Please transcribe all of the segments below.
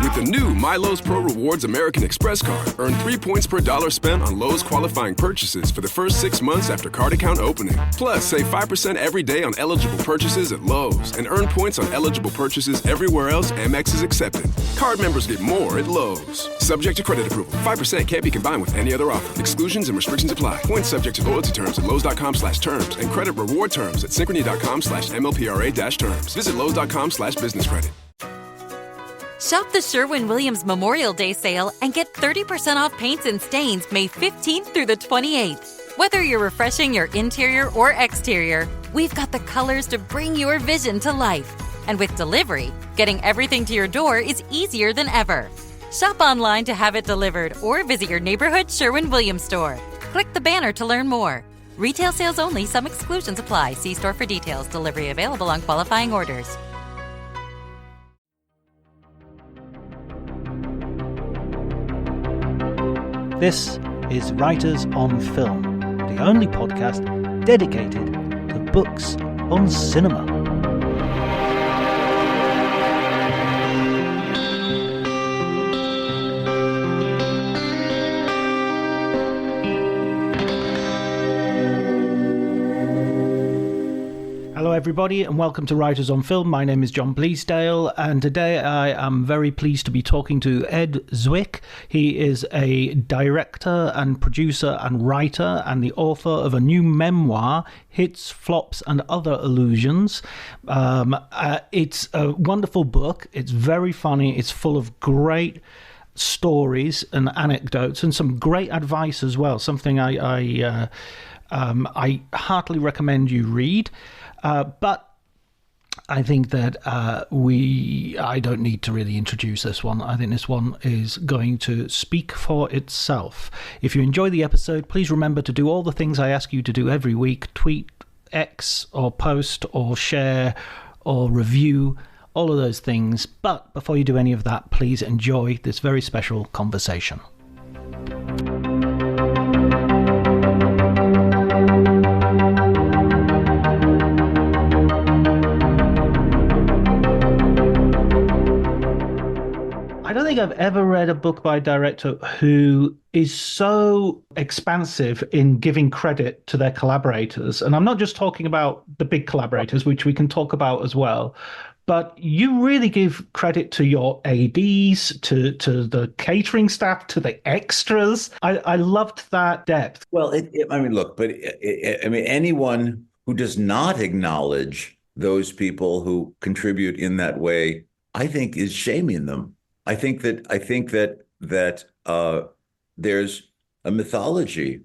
With the new My Lowe's Pro Rewards American Express card, earn 3 points per dollar spent on Lowe's qualifying purchases for the first 6 months after card account opening. Plus, save 5% every day on eligible purchases at Lowe's and earn points on eligible purchases everywhere else Amex is accepted. Card members get more at Lowe's. Subject to credit approval. 5% can't be combined with any other offer. Exclusions and restrictions apply. Points subject to loyalty terms at Lowe's.com/terms and credit reward terms at Synchrony.com/MLPRA-terms. Visit Lowe's.com/business credit. Shop the Sherwin-Williams Memorial Day sale and get 30% off paints and stains May 15th through the 28th. Whether you're refreshing your interior or exterior, we've got the colors to bring your vision to life. And with delivery, getting everything to your door is easier than ever. Shop online to have it delivered or visit your neighborhood Sherwin-Williams store. Click the banner to learn more. Retail sales only. Some exclusions apply. See store for details. Delivery available on qualifying orders. This is Writers on Film, the only podcast dedicated to books on cinema. Hello everybody and welcome to Writers on Film. My name is John Bleasdale and today I am very pleased to be talking to Ed Zwick. He is a director and producer and writer and the author of a new memoir, Hits, Flops and Other Illusions. It's a wonderful book. It's very funny. It's full of great stories and anecdotes and some great advice as well, something I heartily recommend you read. But I think that I don't need to really introduce this one. I think this one is going to speak for itself. If you enjoy the episode, please remember to do all the things I ask you to do every week. Tweet, X, or post, or share, or review, all of those things. But before you do any of that, please enjoy this very special conversation. I don't think I've ever read a book by a director who is so expansive in giving credit to their collaborators. And I'm not just talking about the big collaborators, which we can talk about as well, but you really give credit to your ADs, to the catering staff, to the extras. I loved that depth. Well, anyone who does not acknowledge those people who contribute in that way, I think is shaming them. I think that there's a mythology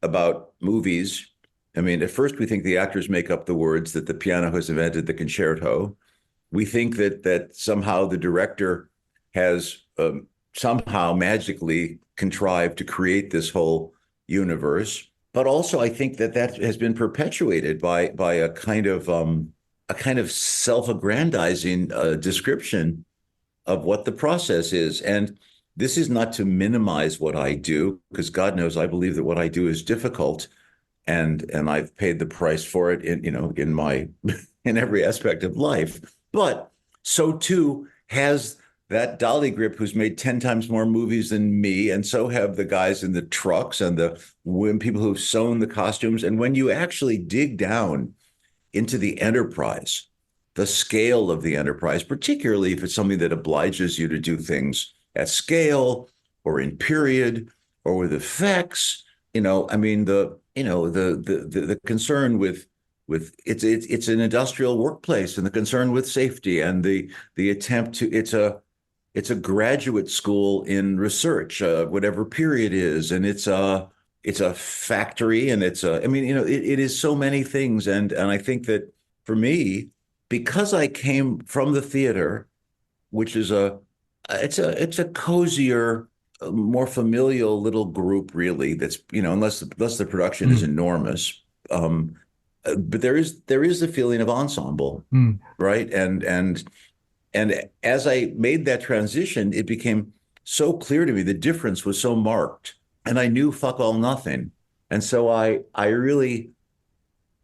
about movies. I mean, at first we think the actors make up the words, that the piano has invented the concerto. We think that somehow the director has somehow magically contrived to create this whole universe. But also, I think that has been perpetuated by a kind of self-aggrandizing description of what the process is. And this is not to minimize what I do, because God knows I believe that what I do is difficult, and I've paid the price for it in every aspect of life. But so too has that dolly grip who's made 10 times more movies than me, and so have the guys in the trucks and the people who've sewn the costumes. And when you actually dig down into the enterprise, the scale of the enterprise, particularly if it's something that obliges you to do things at scale or in period or with effects, the concern with it's an industrial workplace, and the concern with safety and the attempt to it's a graduate school in research, whatever period is, and it's a factory, and it is so many things, and I think that for me, because I came from the theater, which is it's a cozier, more familial little group, really. That's unless the production is enormous, but there is a feeling of ensemble, right? And as I made that transition, it became so clear to me the difference was so marked, and I knew fuck all nothing, and so I really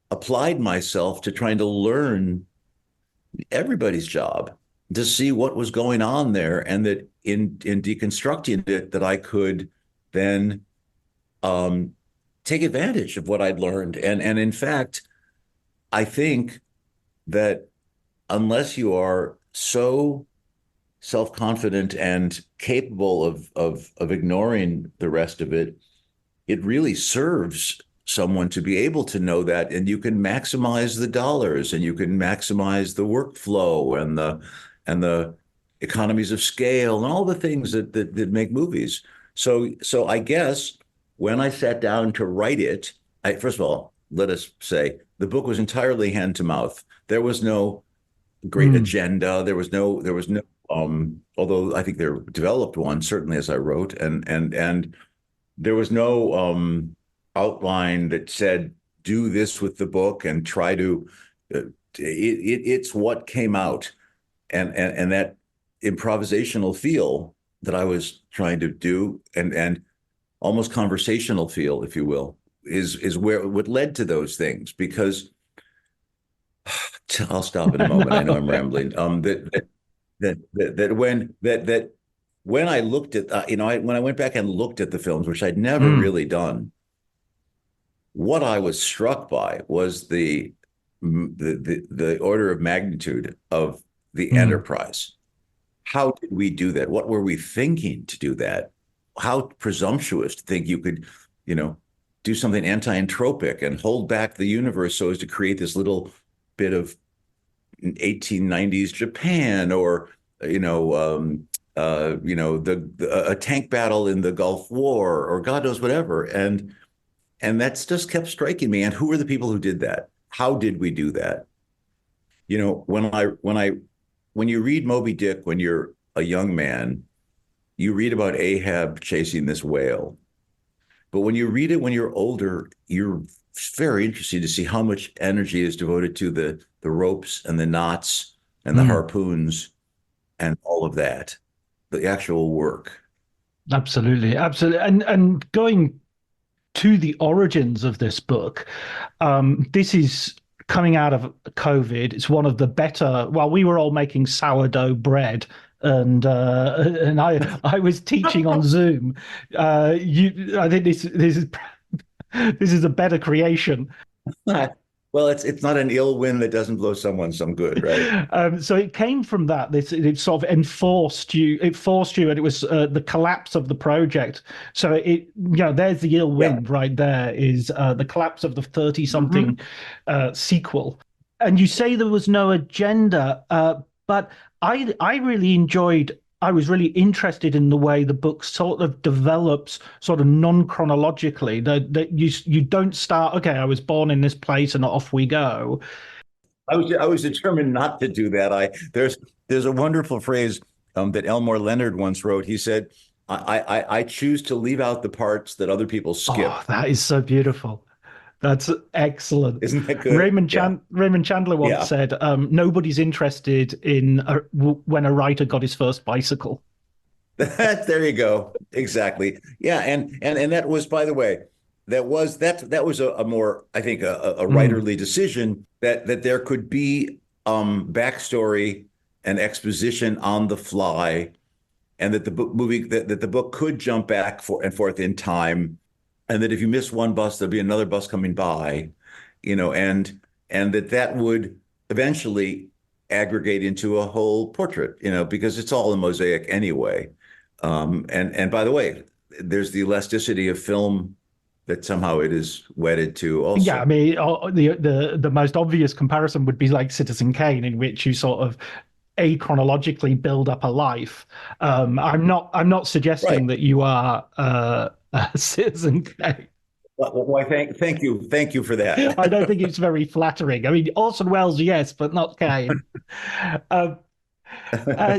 applied myself to trying to learn everybody's job. to see what was going on there, and that in deconstructing it, that I could then um, take advantage of what I'd learned. And in fact, I think that unless you are so self-confident and capable of ignoring the rest of it, it really serves someone to be able to know that, and you can maximize the dollars, and you can maximize the workflow and the economies of scale and all the things that make movies. So I guess when I sat down to write it, first of all, let us say the book was entirely hand to mouth. There was no great agenda. There was no although I think there developed one, certainly as I wrote, and there was no outline that said do this with the book and try to it's what came out, and that improvisational feel that I was trying to do, and almost conversational feel, if you will, is where what led to those things. Because I'll stop in a moment. I know I'm rambling. That when I looked at when I went back and looked at the films, which I'd never really done, what I was struck by was the order of magnitude of the enterprise. How did we do that? What were we thinking to do that? How presumptuous to think you could, do something anti-entropic and hold back the universe so as to create this little bit of 1890s Japan, or a tank battle in the Gulf War, or God knows whatever. And that's just kept striking me. And who are the people who did that? How did we do that? When you read Moby Dick when you're a young man, you read about Ahab chasing this whale. But when you read it when you're older, you're very interested to see how much energy is devoted to the ropes and the knots and the harpoons and all of that, the actual work. Absolutely, absolutely. And going to the origins of this book, this is coming out of COVID. It's one of the better. Well, we were all making sourdough bread, and I was teaching on Zoom. I think this is a better creation. Well, it's not an ill wind that doesn't blow someone some good, right? So it came from that. It sort of enforced you. It forced you, and it was the collapse of the project. So there's the ill wind right there. Is the collapse of the 30-something sequel. And you say there was no agenda, but I really enjoyed. I was really interested in the way the book sort of develops, sort of non-chronologically. That you don't start. Okay, I was born in this place, and off we go. I was determined not to do that. There's a wonderful phrase that Elmore Leonard once wrote. He said, "I choose to leave out the parts that other people skip." Oh, that is so beautiful. That's excellent. Isn't that good? Raymond Chandler once said, "Nobody's interested in when a writer got his first bicycle." There you go. Exactly. Yeah, and that was, by the way, that was a more, I think, a writerly decision that there could be backstory and exposition on the fly, and that the book could jump back and forth in time. And that if you miss one bus, there'll be another bus coming by, and that would eventually aggregate into a whole portrait, because it's all a mosaic anyway. And by the way, there's the elasticity of film that somehow it is wedded to also. Yeah, I mean, the most obvious comparison would be like Citizen Kane, in which you sort of achronologically build up a life. I'm not suggesting that you are Citizen Kane. Well, thank you for that. I don't think it's very flattering. I mean, Orson Welles, yes, but not Kane.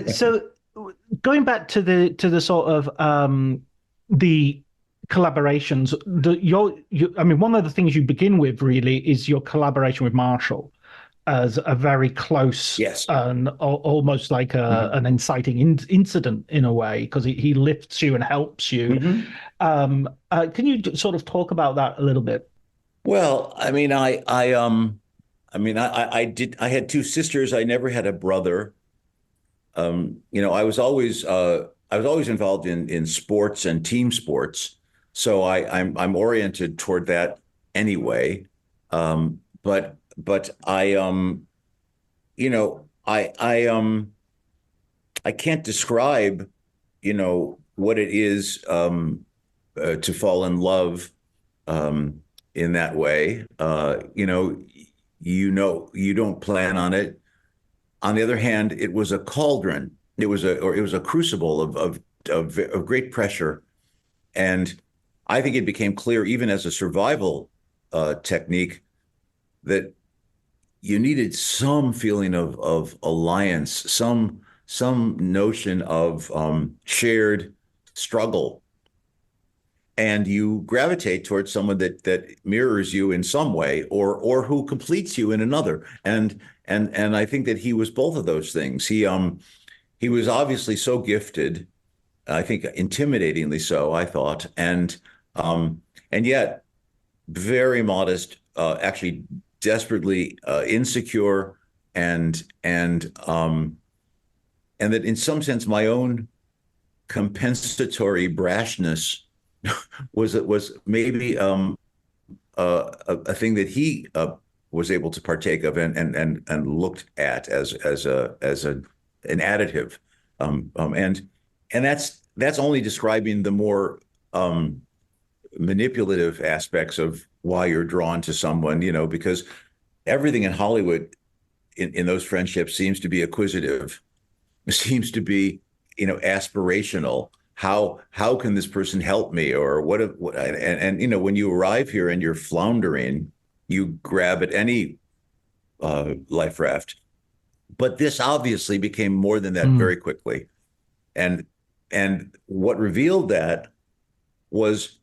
So going back to the sort of the collaborations, I mean, one of the things you begin with really is your collaboration with Marshall as a very close, and almost like an inciting incident in a way, because he lifts you and helps you. Can you sort of talk about that a little bit? Well, I mean, I had two sisters. I never had a brother. I was always involved in sports and team sports, so I'm oriented toward that anyway. But I can't describe what it is to fall in love in that way. You don't plan on it. On the other hand, it was a cauldron. It was a crucible of great pressure, and I think it became clear, even as a survival technique, that you needed some feeling of alliance, some notion of shared struggle, and you gravitate towards someone that mirrors you in some way, or who completes you in another. And I think that he was both of those things. He was obviously so gifted, I think intimidatingly so, I thought, and yet very modest, actually desperately insecure, and that in some sense my own compensatory brashness was maybe a thing that he was able to partake of and looked at as an additive, and that's only describing the more manipulative aspects of why you're drawn to someone, because everything in Hollywood in those friendships seems to be acquisitive, seems to be, aspirational. How can this person help me? Or and when you arrive here and you're floundering, you grab at any life raft. But this obviously became more than that very quickly. And what revealed that was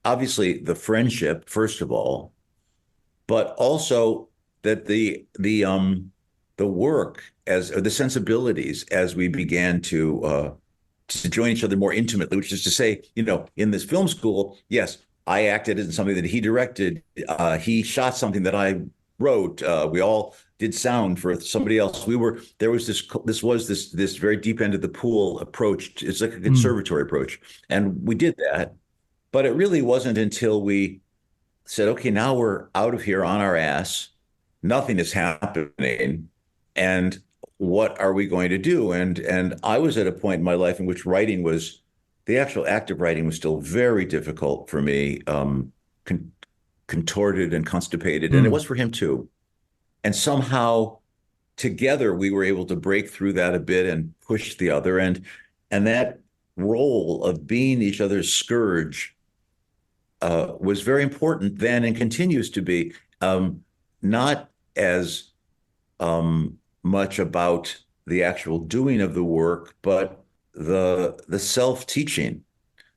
obviously the friendship, first of all, but also that the work or the sensibilities as we began to join each other more intimately, which is to say, in this film school, yes, I acted in something that he directed. He shot something that I wrote. We all did sound for somebody else. There was this very deep end of the pool approach. It's like a conservatory approach. And we did that, but it really wasn't until we said, okay, now we're out of here on our ass. Nothing is happening. And what are we going to do? And I was at a point in my life in which the actual act of writing was still very difficult for me, contorted and constipated, and it was for him too. And somehow together we were able to break through that a bit and push the other. And that role of being each other's scourge was very important then and continues to be, not as much about the actual doing of the work, but the self-teaching,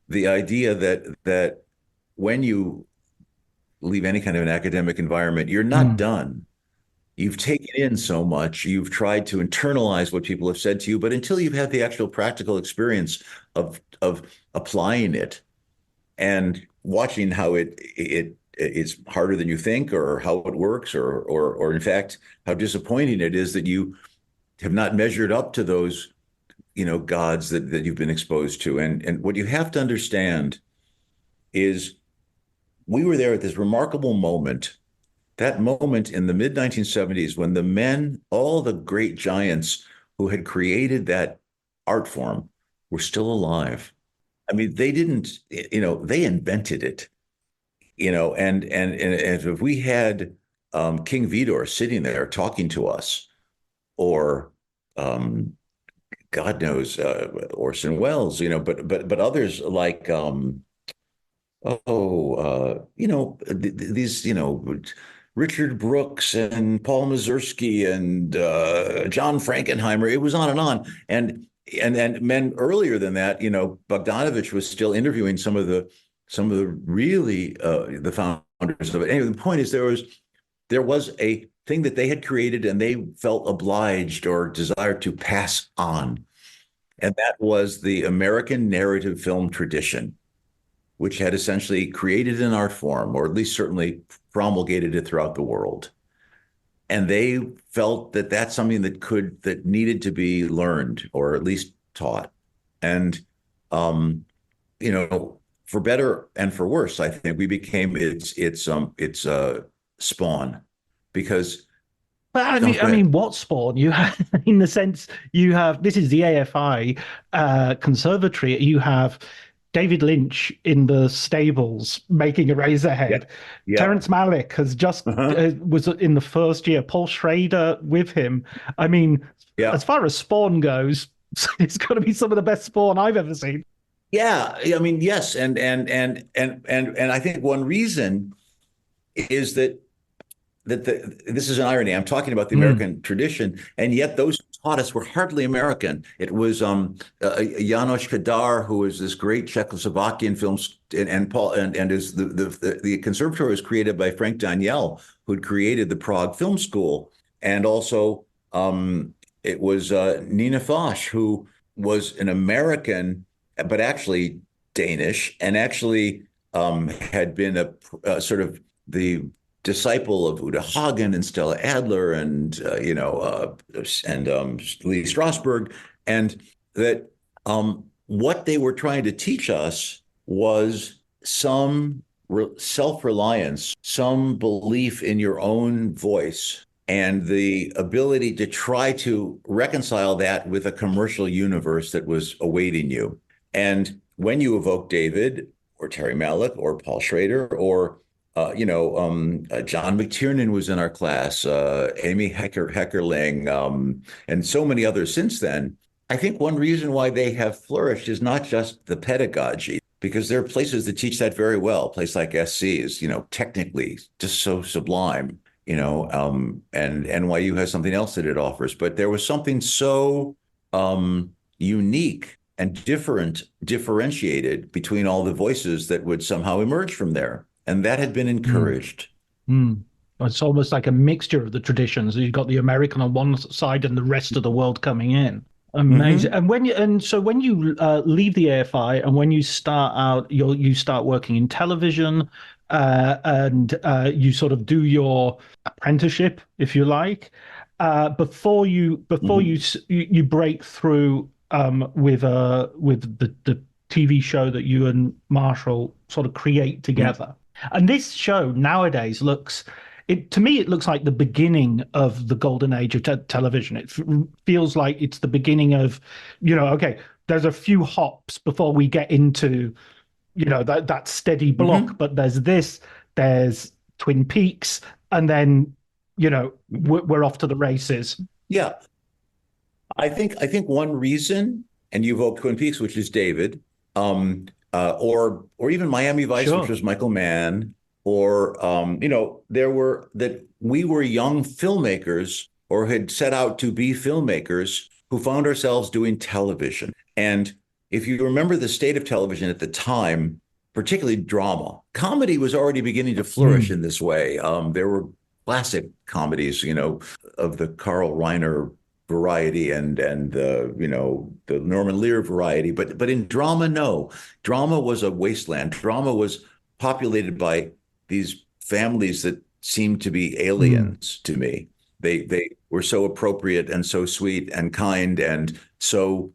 the idea that when you leave any kind of an academic environment, you're not done. You've taken in so much. You've tried to internalize what people have said to you, but until you've had the actual practical experience of applying it and watching how it's harder than you think, or how it works, or in fact how disappointing it is that you have not measured up to those gods that you've been exposed to. And what you have to understand is we were there at this remarkable moment, that moment in the mid 1970s when the men, all the great giants who had created that art form, were still alive. I mean, they didn't, they invented it, and if we had King Vidor sitting there talking to us, or God knows, Orson Welles, but others like these, Richard Brooks and Paul Mazursky and John Frankenheimer. It was on and on. And men earlier than that, Bogdanovich was still interviewing some of the really the founders of it. Anyway, the point is there was a thing that they had created and they felt obliged or desired to pass on. And that was the American narrative film tradition, which had essentially created an art form, or at least certainly promulgated it throughout the world. and they felt that that's something that needed to be learned or at least taught. And you know, for better and for worse, I think we became its spawn, because But oh, go ahead. what spawn you have in the sense you have this is the AFI conservatory. You have David Lynch in the stables making a Yeah, Razorhead. yeah, Terrence Malick has just uh-huh. was in the first year. Paul Schrader with him. I mean, Yeah, as far as Spawn goes, it's got to be some of the best Spawn I've ever seen. yeah. I mean, yes, and I think one reason is this is an irony. I'm talking about the Mm, American tradition, and yet those who taught us were hardly American. It was Janos Kadar, who was this great Czechoslovakian film, and Paul, and is the conservatory was created by Frank Daniel, who'd created the Prague Film School, and also it was Nina Foch, who was an American, but actually Danish, and actually had been a sort of the disciple of Uta Hagen and Stella Adler and Lee Strasberg, and that what they were trying to teach us was some self-reliance, some belief in your own voice, and the ability to try to reconcile that with a commercial universe that was awaiting you. And when you evoke David or Terry Malick or Paul Schrader or John McTiernan was in our class, Amy Heckerling, and so many others since then. I think one reason why they have flourished is not just the pedagogy, because there are places that teach that very well. A place like SC is, technically just so sublime, and NYU has something else that it offers. But there was something so unique and differentiated between all the voices that would somehow emerge from there. And that had been mm, encouraged. mm. It's almost like a mixture of the traditions. You've got the American on one side and the rest of the world coming in. Amazing. Mm-hmm. And so when you leave the AFI and when you start out, you start working in television, and you sort of do your apprenticeship, if you like, before Mm-hmm. you break through with the TV show that you and Marshall sort of create Mm-hmm. together. And this show nowadays looks it to me it looks like the beginning of the golden age of television. It feels like it's the beginning of, okay, there's a few hops before we get into, that steady block, Mm-hmm. but there's Twin Peaks, and then, we're off to the races. Yeah, I think one reason, and you evoked Twin Peaks, which is David, or even Miami Vice, which Sure. was Michael Mann, or there were that we were young filmmakers or had set out to be filmmakers who found ourselves doing television. And if you remember the state of television at the time, particularly drama, comedy was already beginning to flourish Mm, in this way. There were classic comedies, of the Carl Reiner variety and the Norman Lear variety, but in drama, no. Drama was a wasteland. Drama was populated by these families that seemed to be mm. aliens to me. They were so appropriate and so sweet and kind and so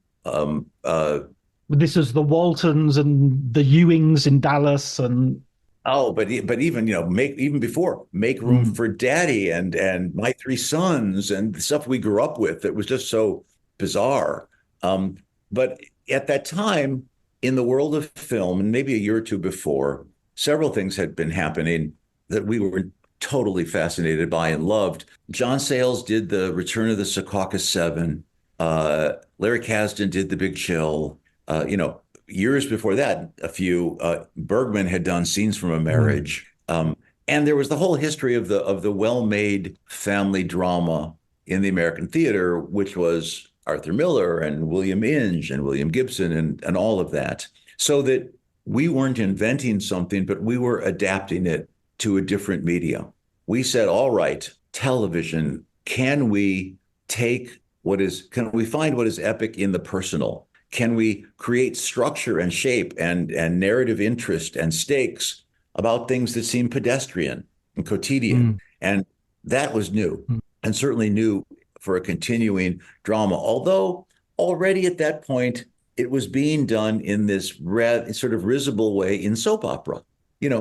This is the Waltons and the Ewings in Dallas, and oh, but even make even before make room mm, for Daddy and My Three Sons and the stuff we grew up with that was just so bizarre. But at that time in the world of film, and maybe a year or two before, several things had been happening that we were totally fascinated by and loved. John Sayles did the Return of the Secaucus Seven. Larry Kasdan did The Big Chill. Years before that, a few Bergman had done Scenes from a mm, Marriage, and there was the whole history of the well-made family drama in the American theater, which was Arthur Miller and William Inge and William Gibson and all of that. So that we weren't inventing something, but we were adapting it to a different medium. We said, all right, television, can we find what is epic in the personal? Can we create structure and shape and narrative interest and stakes about things that seem pedestrian and quotidian? mm. And that was new. and certainly knew for a continuing drama. Although already at that point, it was being done in this sort of risible way in soap opera.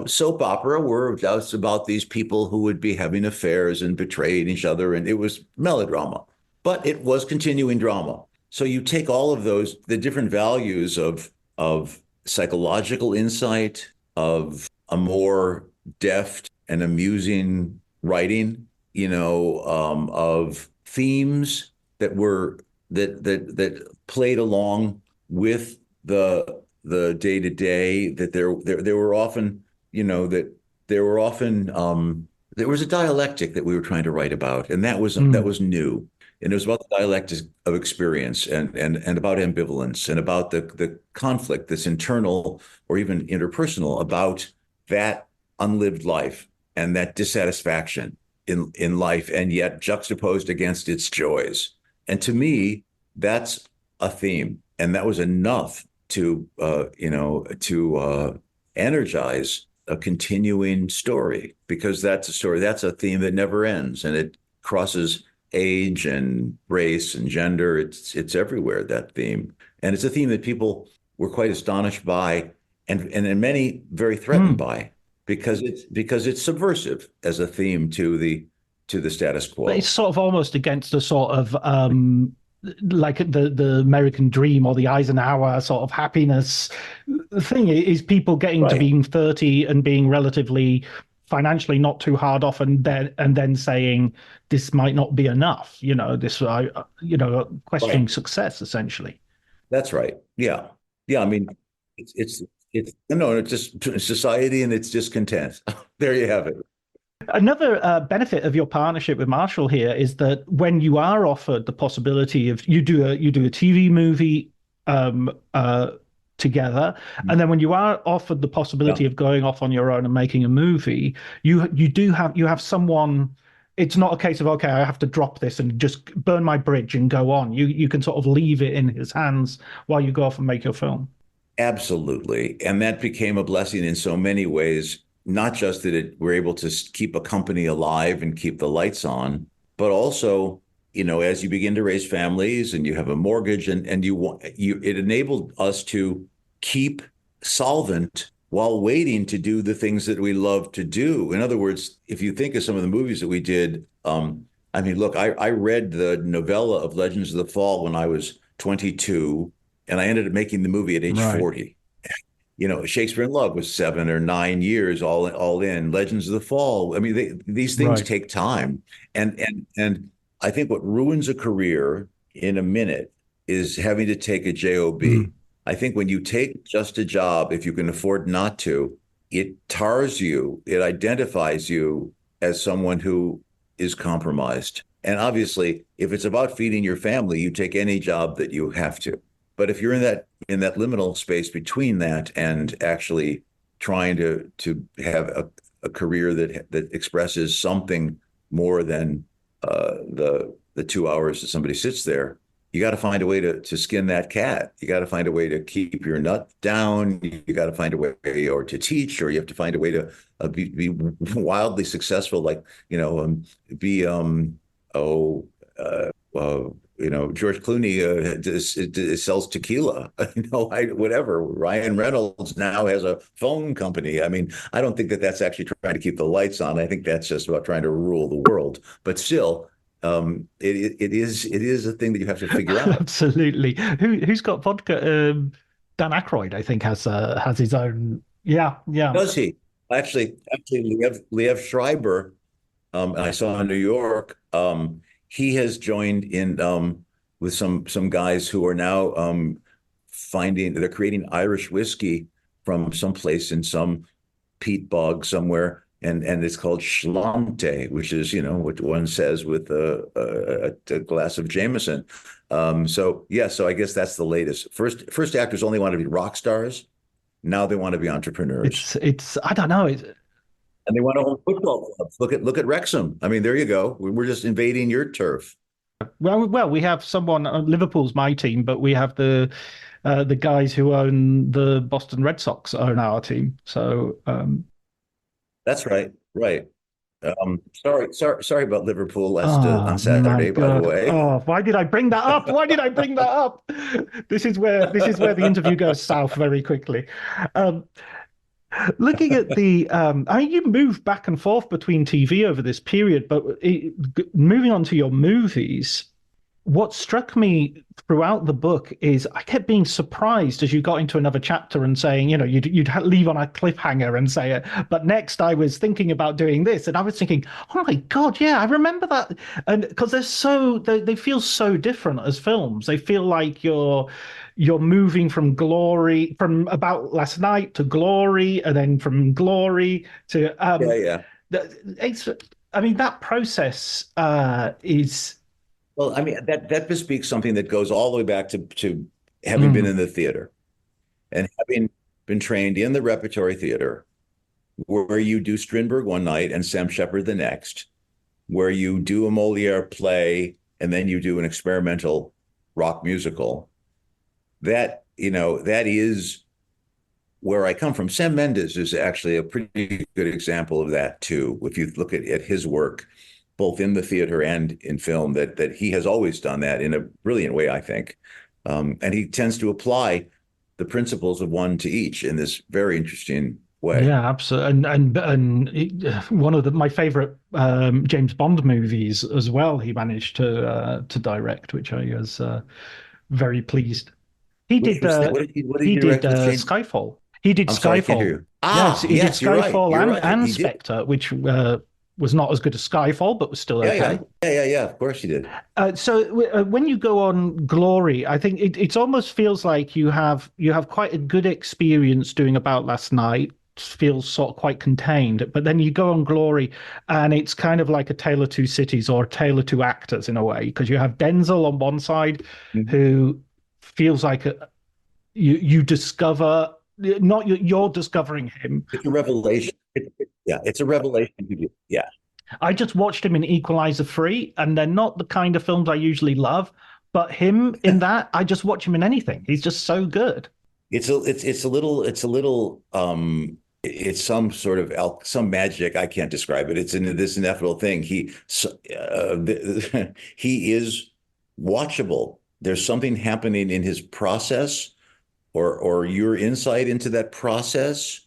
Soap opera were just about these people who would be having affairs and betraying each other, and it was melodrama, but it was continuing drama. So you take all of those, the different values of psychological insight, of a more deft and amusing writing, of themes that played along with the day to day. That there were often, that there were often there was a dialectic that we were trying to write about, and that was new. And it was about the dialectic of experience and about ambivalence and about the conflict that's internal or even interpersonal about that unlived life and that dissatisfaction in life, and yet juxtaposed against its joys. And to me, that's a theme, and that was enough to energize a continuing story, because that's a story, that's a theme that never ends, and it crosses age and race and gender. It's everywhere, that theme. And it's a theme that people were quite astonished by, and many very threatened by, because it's subversive as a theme to the status quo. But it's sort of almost against the sort of like the American dream or the Eisenhower sort of happiness thing, is people getting to being 30 and being relatively financially not too hard off, and then saying this might not be enough, questioning success, essentially. That's right. Yeah. I mean, it's just society and its discontent. There you have it. Another benefit of your partnership with Marshall here is that when you are offered the possibility of you do a TV movie together, and then when you are offered the possibility of going off on your own and making a movie, you have someone. It's not a case of, okay, I have to drop this and just burn my bridge and go on. You can sort of leave it in his hands while you go off and make your film. Absolutely. And that became a blessing in so many ways. Not just that we're able to keep a company alive and keep the lights on, but also, as you begin to raise families and you have a mortgage, and it enabled us to keep solvent while waiting to do the things that we love to do. In other words, if you think of some of the movies that we did, look, I read the novella of Legends of the Fall when I was 22, and I ended up making the movie at age 40. Shakespeare in Love was 7 or 9 years all in. Legends of the Fall. I mean, these things take time, and I think what ruins a career in a minute is having to take a job. I think when you take just a job, if you can afford not to, it tars you. It identifies you as someone who is compromised. And obviously, if it's about feeding your family, you take any job that you have to. But if you're in that liminal space between that and actually trying to have a career that expresses something more than the 2 hours that somebody sits there, you got to find a way to skin that cat. You got to find a way to keep your nut down. You got to find a way, or to teach, or you have to find a way to be wildly successful, like George Clooney sells tequila. Whatever. Ryan Reynolds now has a phone company. I mean, I don't think that's actually trying to keep the lights on. I think that's just about trying to rule the world. But still, it is a thing that you have to figure out. Absolutely. Who's got vodka? Dan Aykroyd, I think, has his own. Yeah. Does he? Actually, Liev Schreiber, I saw in New York. He has joined in with some guys who are now they're creating Irish whiskey from someplace in some peat bog somewhere, and it's called Schlante, which is what one says with a glass of Jameson. So I guess that's the latest. First actors only want to be rock stars. Now they want to be entrepreneurs. It's I don't know. And they want to own football clubs. Look at Wrexham. I mean, there you go. We're just invading your turf. Well, we have someone. Liverpool's my team, but we have the guys who own the Boston Red Sox own our team. So that's right. Sorry about Liverpool last Oh on my Saturday, by the God. way. Oh, why did I bring that up? Why did I bring that up? This is where the interview goes south very quickly. Um, Looking at I mean, you move back and forth between TV over this period, but moving on to your movies, what struck me throughout the book is I kept being surprised as you got into another chapter and saying, you'd leave on a cliffhanger and say it. But next, I was thinking about doing this, and I was thinking, oh my God, yeah, I remember that. And because they feel so different as films. They feel like you're moving from about last night to glory, and then from glory to Yeah, yeah. it's. I mean, that process is. Well, I mean that bespeaks something that goes all the way back to having been Mm. in the theater and having been trained in the repertory theater, where you do Strindberg one night and Sam Shepard the next, where you do a Moliere play and then you do an experimental rock musical. That is where I come from. Sam Mendes is actually a pretty good example of that too. If you look at his work, both in the theater and in film, that he has always done that in a brilliant way, I think. And he tends to apply the principles of one to each in this very interesting way. Yeah, absolutely. One of my favorite James Bond movies as well, he managed to direct, which I was very pleased. He Which did was that? What did he he did direct with Jane? Skyfall. He did I'm sorry, I can't hear Skyfall. you. Yes, Ah, he did yes, you're right. Skyfall You're right. and He did. Spectre, which was not as good as Skyfall, but was still Yeah, yeah, okay. yeah. Of course he did. So when you go on Glory, I think it almost feels like you have quite a good experience doing About Last Night. Feels sort of quite contained, but then you go on Glory, and it's kind of like a Tale of Two Cities or a Tale of Two Actors in a way, because you have Denzel on one side, Mhm. who feels like you discover not you're discovering him. It's a revelation. Yeah, it's a revelation to you. Yeah. I just watched him in Equalizer 3, and they're not the kind of films I usually love, but him in that, I just watch him in anything. He's just so good. It's some sort of some magic. I can't describe it. It's in this ineffable thing. He is watchable. There's something happening in his process, or your insight into that process,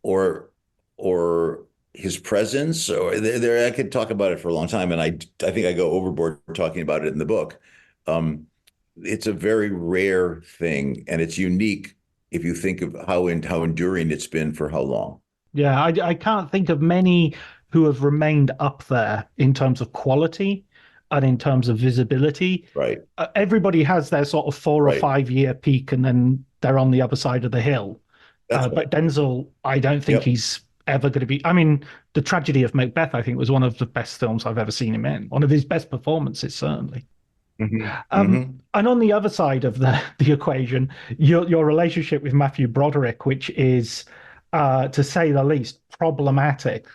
or or his presence. Or I could talk about it for a long time, and I think I go overboard talking about it in the book. Um, it's a very rare thing, and it's unique if you think of how enduring it's been for how long. Yeah, I can't think of many who have remained up there in terms of quality and in terms of visibility. Right, Everybody has their sort of 4 or right. 5 year peak, and then they're on the other side of the hill. That's right. But Denzel, I don't think Yep. he's ever going to be. I mean, The Tragedy of Macbeth, I think, was one of the best films I've ever seen him in. One of his best performances, certainly. Hmm. Hmm. And on the other side of the equation, your relationship with Matthew Broderick, which is, to say the least, problematic.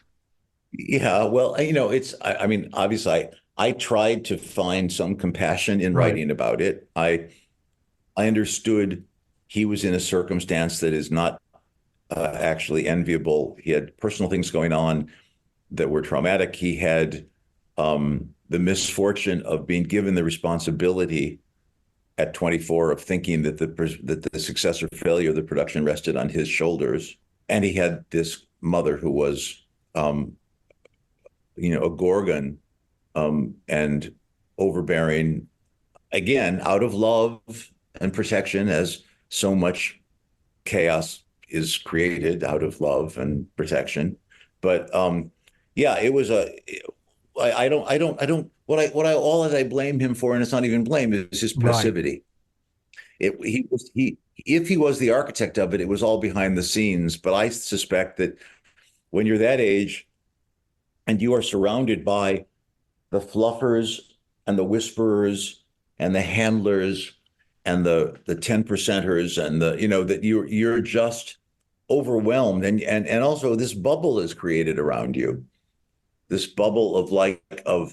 Yeah, well, I mean, obviously, I tried to find some compassion in Right. writing about it. I understood he was in a circumstance that is not actually enviable. He had personal things going on that were traumatic. He had the misfortune of being given the responsibility at 24 of thinking that the success or failure of the production rested on his shoulders. And he had this mother who was, a gorgon, and overbearing, again, out of love and protection, as so much chaos is created out of love and protection. But yeah, it was all that I blame him for, and it's not even blame, is his Right. passivity. If he was the architect of it, it was all behind the scenes. But I suspect that when you're that age and you are surrounded by the fluffers and the whisperers and the handlers and the 10%ers, and that you're just overwhelmed, and also this bubble is created around you, this bubble of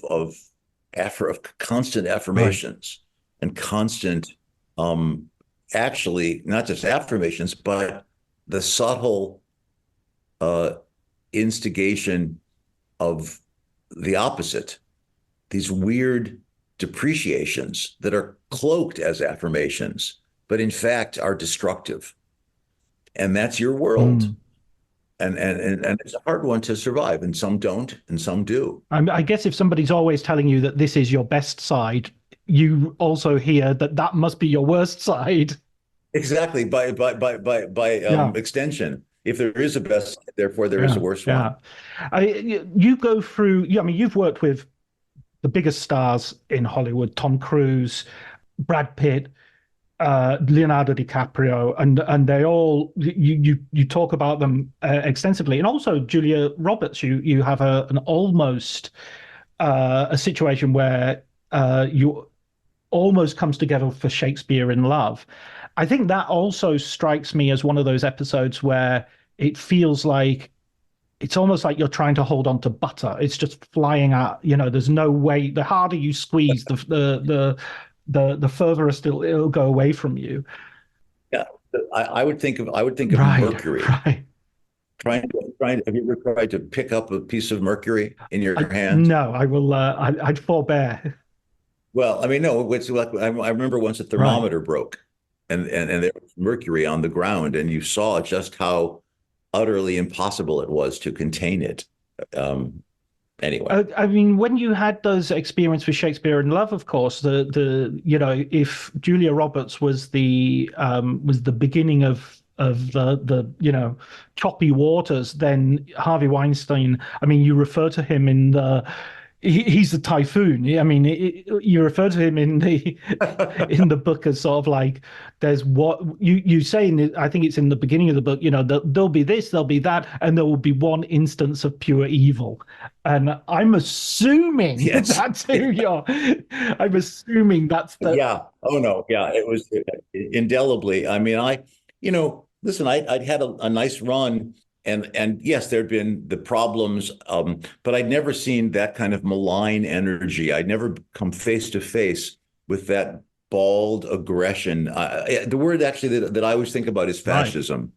of constant Right. affirmations and constant, actually not just affirmations, but the subtle instigation of the opposite, these weird depreciations that are cloaked as affirmations, but in fact are destructive. And that's your world. Mm. And it's a hard one to survive, and some don't, and some do. I guess if somebody's always telling you that this is your best side, you also hear that that must be your worst side. Exactly. By Yeah, extension, if there is a best, therefore there is a yeah, worse yeah. one. You go through. I mean, you've worked with the biggest stars in Hollywood: Tom Cruise, Brad Pitt, Leonardo DiCaprio, and they all you talk about them extensively, and also Julia Roberts. You have an almost a situation where you almost comes together for Shakespeare in Love. I think that also strikes me as one of those episodes where it feels like it's almost like you're trying to hold on to butter. It's just flying out. There's no way. The harder you squeeze, the furthest it'll go away from you. Yeah, I would think of Right, mercury. right. Have you ever tried to pick up a piece of mercury in your hand? No, I will. I'd forbear. Well, I mean, no. It's like I remember once a Right. thermometer broke, and there was mercury on the ground, and you saw just how utterly impossible it was to contain it. Um, anyway, I mean, when you had those experiences with Shakespeare in Love, of course, if Julia Roberts was the beginning of the choppy waters, then Harvey Weinstein. I mean, you refer to him in he's the typhoon. I mean, you refer to him in the in the book as sort of like there's what you say I think it's in the beginning of the book. There'll be this, there'll be that, and there will be one instance of pure evil. And I'm assuming yes, that's who you're. I'm assuming that's the yeah. Oh no, yeah. It was indelibly. I mean, listen. I'd had a nice run, and yes, there'd been the problems, but I'd never seen that kind of malign energy. I'd never come face to face with that bald aggression. The word actually that I always think about is right. fascism.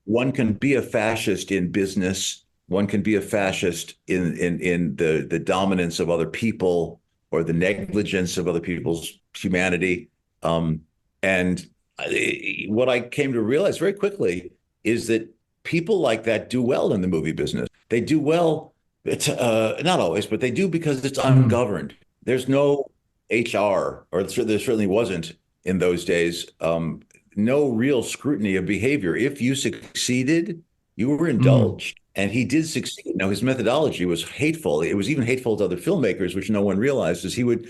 One can be a fascist in business. One can be a fascist in the dominance of other people or the negligence of other people's humanity. And what I came to realize very quickly is that people like that do well in the movie business. They do well. It's not always, but they do because it's Mm, ungoverned. There's no HR, or there certainly wasn't in those days. No real scrutiny of behavior. If you succeeded, you were mm, indulged. And he did succeed. Now, his methodology was hateful. It was even hateful to other filmmakers, which no one realized, is he would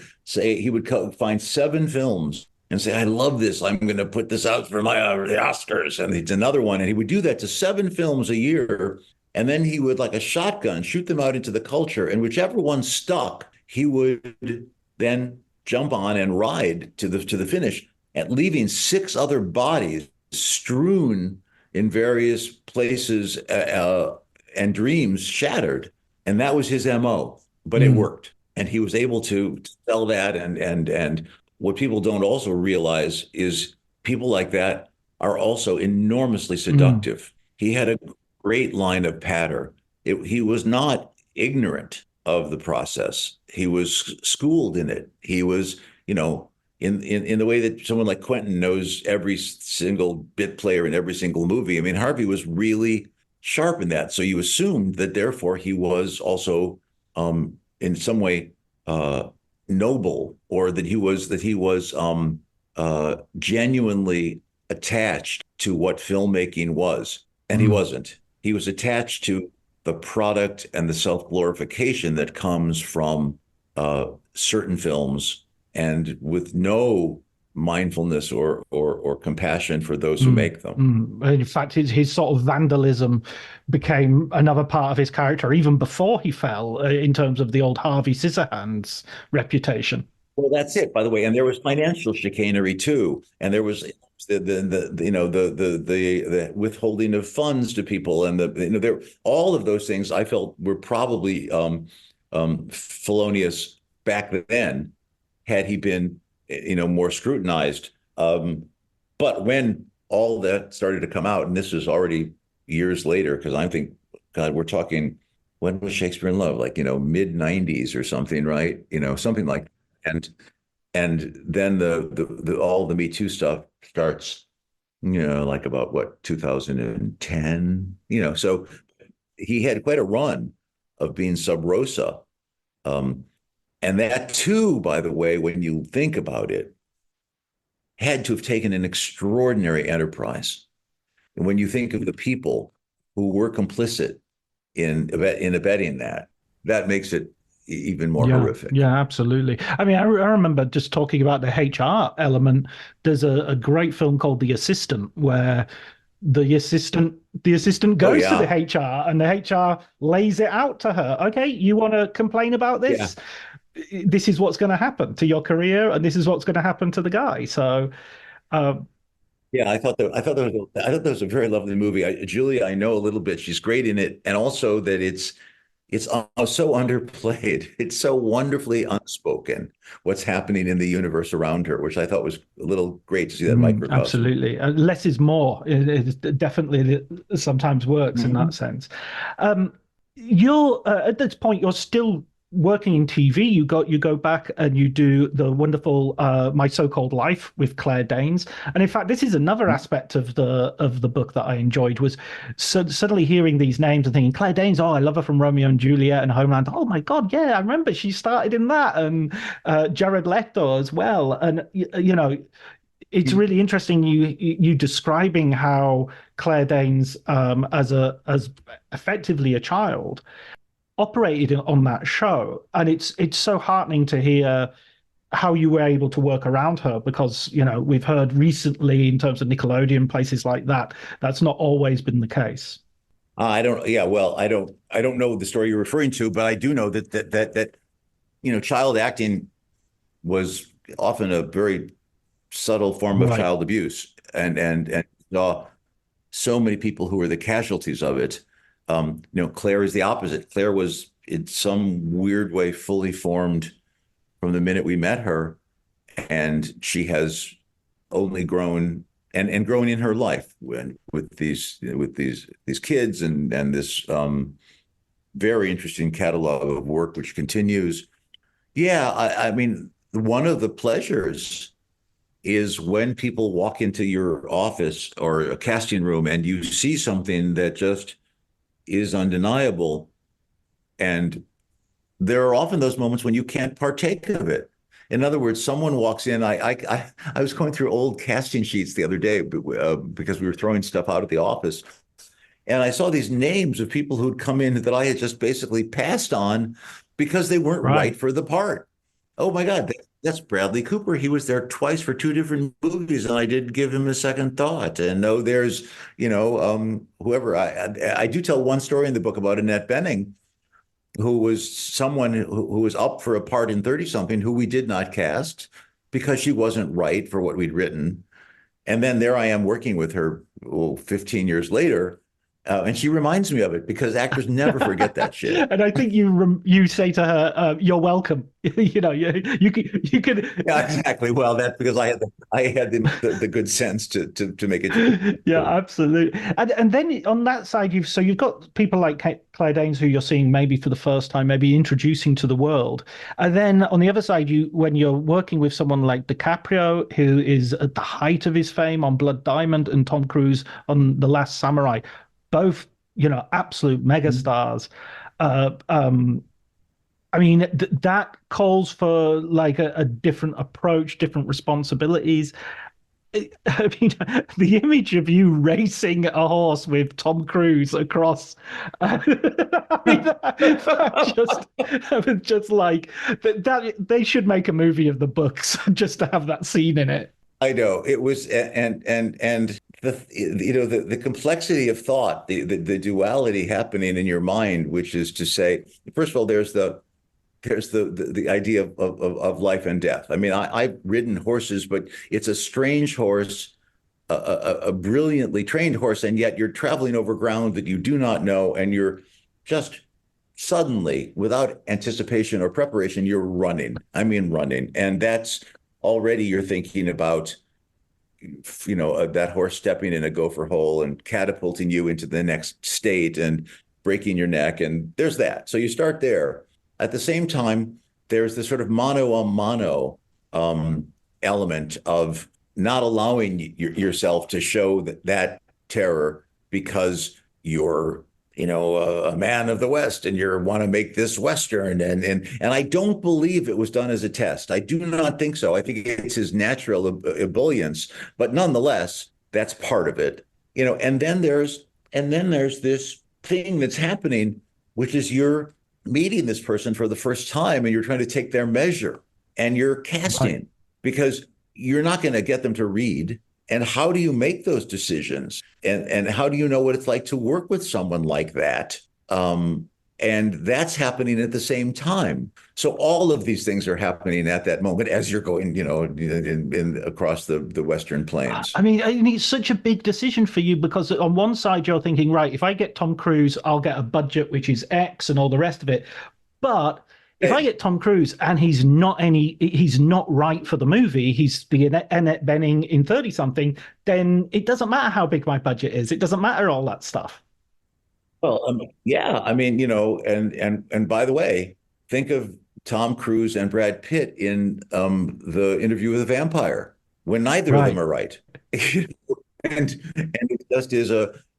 find 7 films and say, I love this. I'm going to put this out for the Oscars. And it's another one. And he would do that to 7 films a year. And then he would, like a shotgun, shoot them out into the culture. And whichever one stuck, he would then jump on and ride to the finish, and leaving 6 other bodies strewn in various places and dreams shattered. And that was his MO, but it mm, worked. And he was able to sell that. And what people don't also realize is people like that are also enormously mm, seductive. He had a great line of patter. He was not ignorant of the process. He was schooled in it. He was, in the way that someone like Quentin knows every single bit player in every single movie. I mean, Harvey was really sharp in that. So you assumed that therefore he was also in some way noble, or that he was genuinely attached to what filmmaking was. And he mm. wasn't. He was attached to the product and the self-glorification that comes from certain films, and with no mindfulness or compassion for those who Mm, make them. mm. In fact, his sort of vandalism became another part of his character even before he fell, in terms of the old Harvey Scissorhands reputation. Well, that's it, by the way. And there was financial chicanery too, and there was the withholding of funds to people, and there, all of those things I felt were probably felonious back then, had he been more scrutinized. But when all that started to come out, and this is already years later, because I think, God, we're talking when was Shakespeare in Love? Like, mid 90s or something, right? Something like, and then the all the Me Too stuff starts, like about what, 2010, so he had quite a run of being sub rosa. Um, and that too, by the way, when you think about it, had to have taken an extraordinary enterprise. And when you think of the people who were complicit in abetting that, that makes it even more Yeah, horrific. yeah, absolutely. I mean, I remember just talking about the HR element. There's a great film called The Assistant where the assistant Oh goes to the yeah, HR and the HR lays it out to her. Okay, you want to complain about yeah, this? This is what's going to happen to your career, and this is what's going to happen to the guy. So, um, yeah. I thought that was a very lovely movie. Julia, I know a little bit. She's great in it, and also that it's so underplayed. It's so wonderfully unspoken what's happening in the universe around her, which I thought was a little great to see that microcosm. absolutely, less is more. It definitely sometimes works in that Mhm. sense. You're at this point, you're still working in TV. You go back and you do the wonderful My So-Called Life with Claire Danes. And in fact, this is another aspect of the book that I enjoyed was suddenly hearing these names and thinking Claire Danes. Oh, I love her from Romeo and Juliet and Homeland. Oh my God, yeah, I remember she started in that, and Jared Leto as well. And it's really interesting you describing how Claire Danes, as effectively a child, operated on that show, and it's so heartening to hear how you were able to work around her because we've heard recently in terms of Nickelodeon places like that that's not always been the case. I don't. Yeah. Well, I don't know the story you're referring to, but I do know that child acting was often a very subtle form of Right. child abuse, and saw so many people who were the casualties of it. Claire is the opposite. Claire was in some weird way fully formed from the minute we met her, and she has only grown and grown in her life with these kids and this very interesting catalog of work which continues. Yeah, I mean, one of the pleasures is when people walk into your office or a casting room and you see something that just is undeniable. And there are often those moments when you can't partake of it. In other words, someone walks in. I was going through old casting sheets the other day because we were throwing stuff out at the office, and I saw these names of people who'd come in that I had just basically passed on because they weren't Right. right for the part. Oh my God, that's Bradley Cooper. He was there twice for two different movies, and I did give him a second thought. And no, there's, whoever. I do tell one story in the book about Annette Bening, who was someone who was up for a part in 30 something who we did not cast because she wasn't right for what we'd written. And then there I am working with her 15 years later. And she reminds me of it because actors never forget that shit. And I think you say to her, "You're welcome." You could. Yeah, exactly. Well, that's because I had the good sense to make it Yeah, true. absolutely. And then on that side, you've got people like Claire Danes who you're seeing maybe for the first time, maybe introducing to the world. And then on the other side, when you're working with someone like DiCaprio, who is at the height of his fame on Blood Diamond, and Tom Cruise on The Last Samurai, both absolute megastars. Uh, um, I mean, that calls for like a different approach, different responsibilities. I mean, the image of you racing a horse with Tom Cruise across, I mean, that was just like that. They should make a movie of the books just to have that scene in it. I know it was, and the complexity of thought, the duality happening in your mind, which is to say, first of all, there's the idea of life and death. I mean, I've ridden horses, but it's a strange horse, a brilliantly trained horse, and yet you're traveling over ground that you do not know, and you're just suddenly, without anticipation or preparation, you're running. I mean, running, and that's already you're thinking about that horse stepping in a gopher hole and catapulting you into the next state. And breaking your neck, and there's that. So you start there. At the same time, there's this sort of mano a mano element of not allowing yourself to show that terror because you're a man of the West and you want to make this Western. And I don't believe it was done as a test. I do not think so. I think it's his natural ebullience, but nonetheless, that's part of it. And then there's this thing that's happening, which is you're meeting this person for the first time and you're trying to take their measure and you're casting. Right. Because you're not going to get them to read. And how do you make those decisions? And how do you know what it's like to work with someone like that? And that's happening at the same time. So all of these things are happening at that moment as you're going, across the Western plains. I mean, it's such a big decision for you because on one side you're thinking, right, if I get Tom Cruise, I'll get a budget which is X and all the rest of it. But if I get Tom Cruise and he's not right for the movie, he's the Annette Bening in 30-something, then it doesn't matter how big my budget is. It doesn't matter all that stuff. Well, yeah, I mean, and by the way, think of Tom Cruise and Brad Pitt in the Interview with a Vampire, when neither of them are right. and it just is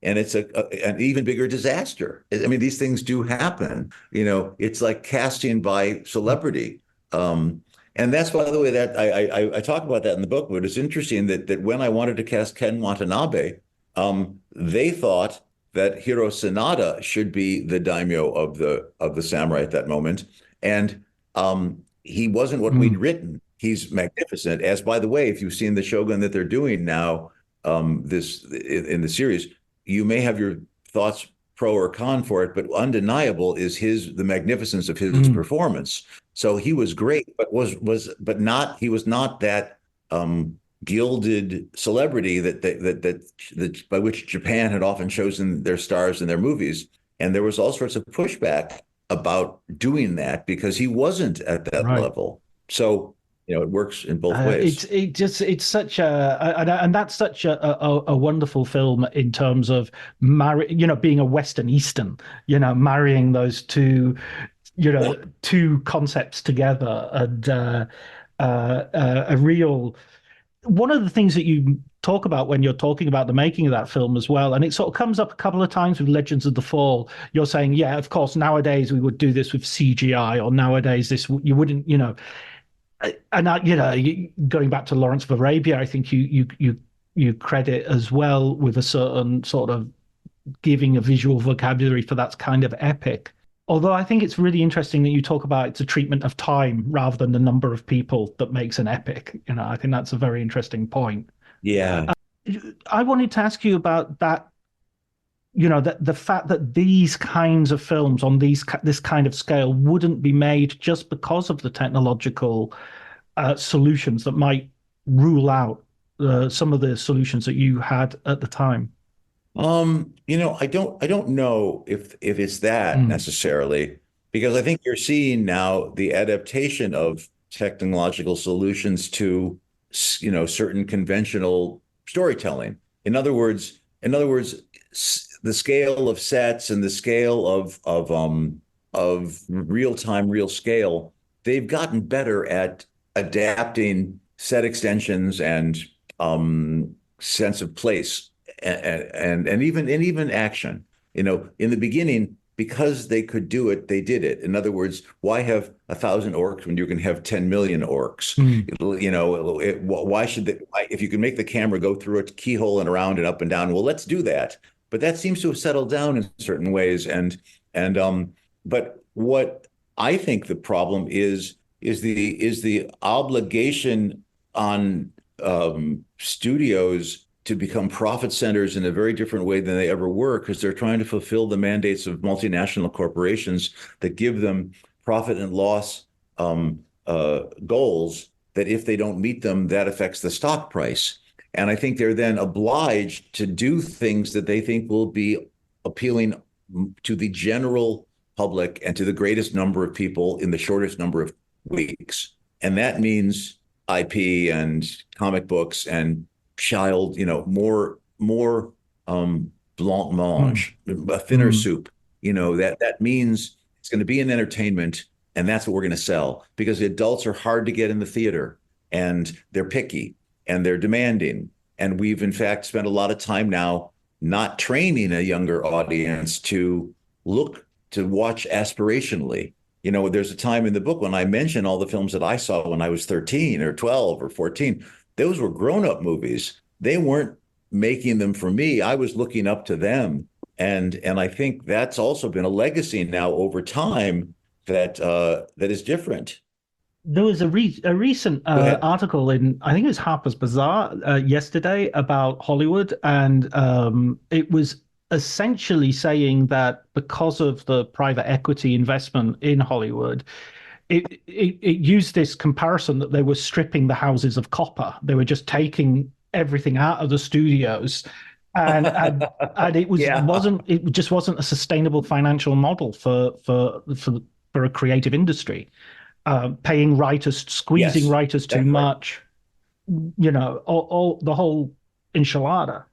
it's an even bigger disaster. I mean, these things do happen. It's like casting by celebrity. And that's, by the way, that I talk about that in the book, but it's interesting that when I wanted to cast Ken Watanabe, they thought that Hiro Sanada should be the daimyo of the samurai at that moment. And he wasn't what we'd written. He's magnificent. As, by the way, if you've seen the Shogun that they're doing now, this in the series, you may have your thoughts pro or con for it, but undeniable is the magnificence of his performance. So he was great, but he was not that gilded celebrity that by which Japan had often chosen their stars in their movies. And there was all sorts of pushback about doing that because he wasn't at that level. So it works in both ways. It's such and that's such a wonderful film in terms of being a Western Eastern, marrying those two concepts together, and a real. One of the things that you talk about when you're talking about the making of that film as well, and it sort of comes up a couple of times with Legends of the Fall, you're saying, yeah, of course, nowadays we would do this with CGI, or nowadays you wouldn't, and going back to Lawrence of Arabia, I think you credit as well with a certain sort of giving a visual vocabulary for that kind of epic. Although I think it's really interesting that you talk about it's a treatment of time rather than the number of people that makes an epic. I think that's a very interesting point. Yeah. I wanted to ask you about that, the fact that these kinds of films on this kind of scale wouldn't be made just because of the technological solutions that might rule out some of the solutions that you had at the time. I don't know if it's that necessarily, because I think you're seeing now the adaptation of technological solutions to, certain conventional storytelling. In other words, the scale of sets and the scale of real time, real scale, they've gotten better at adapting set extensions and sense of place. And even action, in the beginning, because they could do it, they did it. In other words, why have 1,000 orcs when you can have 10 million orcs? Why should they? If you can make the camera go through a keyhole and around and up and down, well, let's do that. But that seems to have settled down in certain ways. But what I think the problem is the obligation on studios to become profit centers in a very different way than they ever were, because they're trying to fulfill the mandates of multinational corporations that give them profit and loss goals, that if they don't meet them, that affects the stock price. And I think they're then obliged to do things that they think will be appealing to the general public and to the greatest number of people in the shortest number of weeks. And that means IP and comic books and child, more blancmange, a thinner soup, that means it's going to be an entertainment, and that's what we're going to sell, because the adults are hard to get in the theater, and they're picky, and they're demanding. And we've in fact spent a lot of time now not training a younger audience to watch aspirationally. There's a time in the book when I mention all the films that I saw when I was 13 or 12 or 14. Those were grown-up movies. They weren't making them for me. I was looking up to them. And I think that's also been a legacy now over time that is different. There was a recent article in, I think it was Harper's Bazaar yesterday, about Hollywood, and it was essentially saying that because of the private equity investment in Hollywood, it used this comparison that they were stripping the houses of copper. They were just taking everything out of the studios, and it just wasn't a sustainable financial model for a creative industry. Paying writers, squeezing writers too much, all the whole enchilada.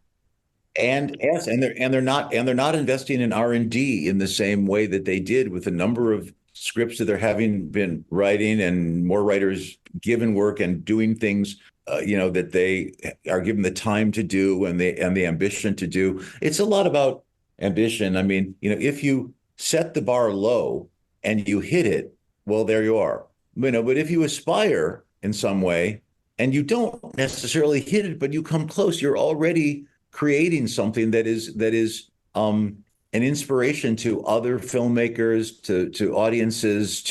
And yes, and they're not investing in R&D in the same way that they did with a number of scripts that they're having been writing, and more writers given work and doing things that they are given the time to do and the ambition to do. It's a lot about ambition. I mean, if you set the bar low and you hit it, well, there you are. But if you aspire in some way and you don't necessarily hit it, but you come close, you're already creating something that is an inspiration to other filmmakers, to audiences,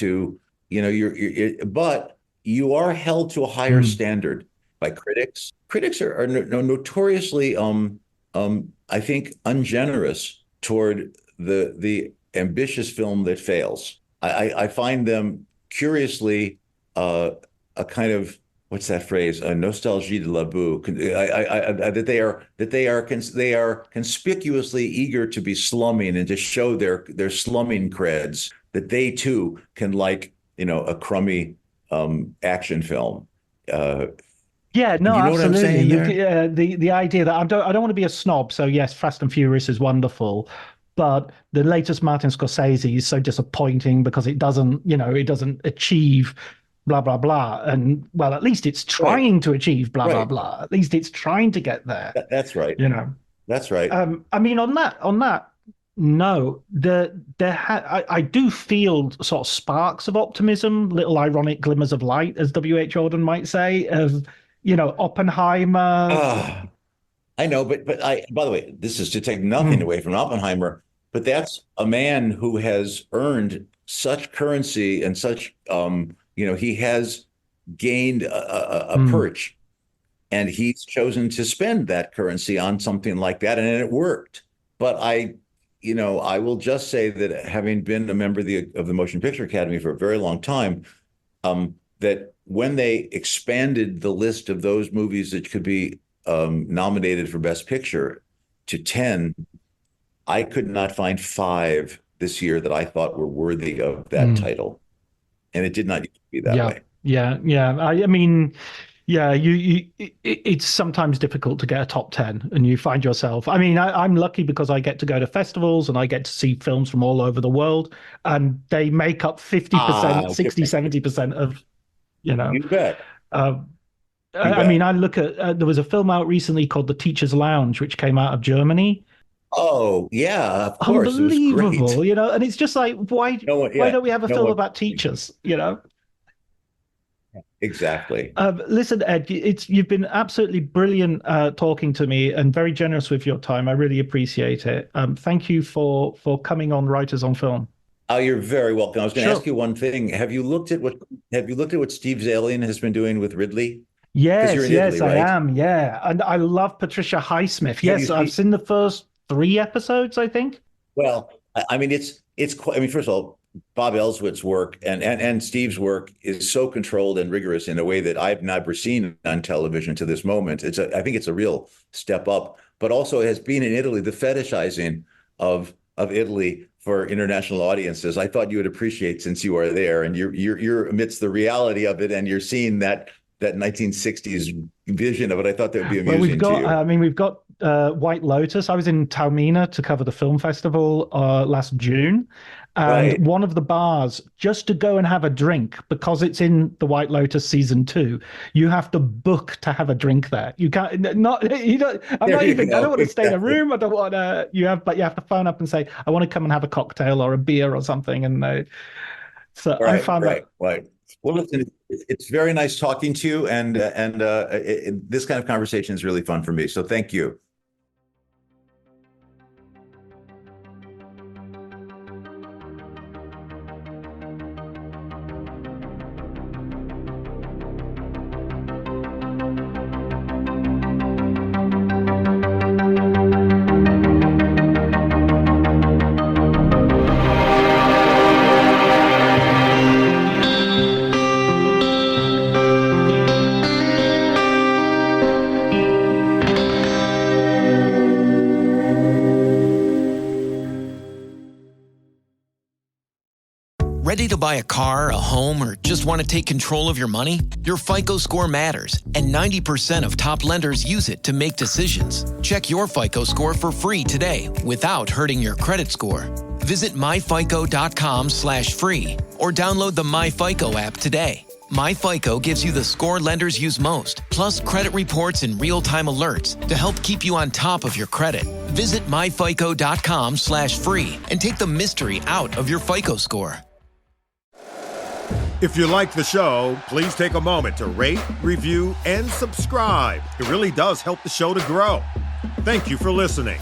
but you are held to a higher standard by critics. Critics are notoriously, I think, ungenerous toward the ambitious film that fails. I find them curiously a kind of, what's that phrase? A nostalgie de la boue. That they are conspicuously eager to be slumming and to show their slumming creds, that they too can like a crummy action film. Yeah, no, you know absolutely. What I'm saying there? The idea that I don't want to be a snob. So yes, Fast and Furious is wonderful, but the latest Martin Scorsese is so disappointing because it doesn't achieve blah blah blah. And well, at least it's trying to achieve blah blah blah. At least it's trying to get there. That's right. That's right. I mean, on that no, I do feel sort of sparks of optimism, little ironic glimmers of light, as W.H. Auden might say, of Oppenheimer. I know, but by the way, this is to take nothing away from Oppenheimer, but that's a man who has earned such currency and such, he has gained a perch, and he's chosen to spend that currency on something like that, and it worked. But I will just say that, having been a member of the Motion Picture Academy for a very long time, that when they expanded the list of those movies that could be nominated for Best Picture to 10, I could not find 5 this year that I thought were worthy of that title. And it did not used to be that way. Yeah. I mean, yeah, it's sometimes difficult to get a top 10, and you find yourself, I mean, I'm lucky because I get to go to festivals and I get to see films from all over the world, and they make up 50%, 60, 70% of, You bet. I mean, I look at, there was a film out recently called The Teacher's Lounge, which came out of Germany. Oh, yeah, of course. Unbelievable, it was great. and it's just like, why don't we have a film about teachers, Exactly. Listen, Ed, you've been absolutely brilliant talking to me, and very generous with your time. I really appreciate it. Thank you for coming on Writers on Film. Oh, you're very welcome. I was going to ask you one thing. Have you looked at what Steve Zalian has been doing with Ridley? Yes, Italy, right? I am. Yeah, and I love Patricia Highsmith. Yes, I've seen the first 3 episodes, I think. Well, I mean, it's quite. I mean, first of all, Bob Ellsworth's work and Steve's work is so controlled and rigorous in a way that I've never seen on television to this moment. I think it's a real step up. But also, it has been in Italy, the fetishizing of Italy for international audiences, I thought you would appreciate, since you are there and you're amidst the reality of it, and you're seeing that 1960s vision of it. I thought that would be amusing to you. I mean, we've got White Lotus. I was in Taormina to cover the film festival last June. And Right. one of the bars, just to go and have a drink, because it's in the White Lotus season 2, you have to book to have a drink there. You can't not you don't I'm There not you even I go. don't want to stay in a Exactly. room. I don't want to but you have to phone up and say, I want to come and have a cocktail or a beer or something. And so I Right, found that. right, right. Well, listen, it's very nice talking to you, and this kind of conversation is really fun for me. So thank you. Ready to buy a car, a home, or just want to take control of your money? Your FICO score matters, and 90% of top lenders use it to make decisions. Check your FICO score for free today without hurting your credit score. Visit myfico.com/free or download the MyFICO app today. MyFICO gives you the score lenders use most, plus credit reports and real-time alerts to help keep you on top of your credit. Visit myfico.com/free and take the mystery out of your FICO score. If you like the show, please take a moment to rate, review, and subscribe. It really does help the show to grow. Thank you for listening.